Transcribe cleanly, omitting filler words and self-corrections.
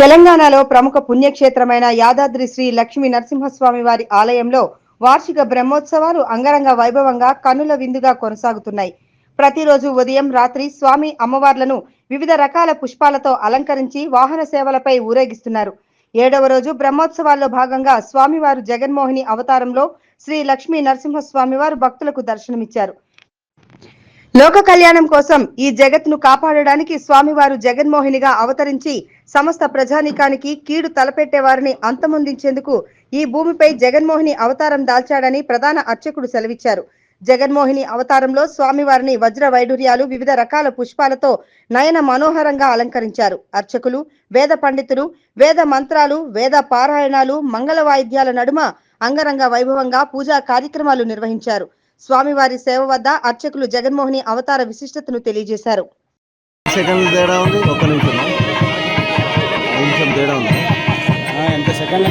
తెలంగాణలో ప్రముఖ పుణ్యక్షేత్రమైన యాదాద్రి శ్రీ లక్ష్మీ నరసింహస్వామి వారి ఆలయంలో వార్షిక బ్రహ్మోత్సవాలు అంగరంగ వైభవంగా కన్నుల విందుగా కొనసాగుతున్నాయి. ప్రతిరోజు ఉదయం రాత్రి స్వామి అమ్మవార్లను వివిధ రకాల పుష్పాలతో అలంకరించి వాహన సేవలపై ఊరేగిస్తున్నారు. 7వ రోజు బ్రహ్మోత్సవాల్లో భాగంగా స్వామివారు జగన్మోహిని అవతారంలో శ్రీ లక్ష్మీ నరసింహస్వామి వారు భక్తులకు దర్శనమిచ్చారు. లోక కళ్యాణం కోసం ఈ జగత్తును కాపాడడానికి స్వామివారు జగన్మోహినిగా అవతరించి సమస్త ప్రజానీకానికి కీడు తలపెట్టే వారిని అంతమొందించేందుకు ఈ భూమిపై జగన్మోహిని అవతారం దాల్చాడని ప్రధాన అర్చకుడు సెలవిచ్చారు. జగన్మోహిని అవతారంలో స్వామివారిని వజ్ర వైడూర్యాలు వివిధ రకాల పుష్పాలతో నయన మనోహరంగా అలంకరించారు. అర్చకులు, వేద పండితులు వేద మంత్రాలు, వేద పారాయణాలు, మంగళ వాయిద్యాల నడుమ అంగరంగ వైభవంగా పూజా కార్యక్రమాలు నిర్వహించారు. స్వామివారి సేవ వద్ద అర్చకులు జగన్మోహిని అవతార విశిష్టతను తెలియజేశారు. ఎంత సెకండ్లు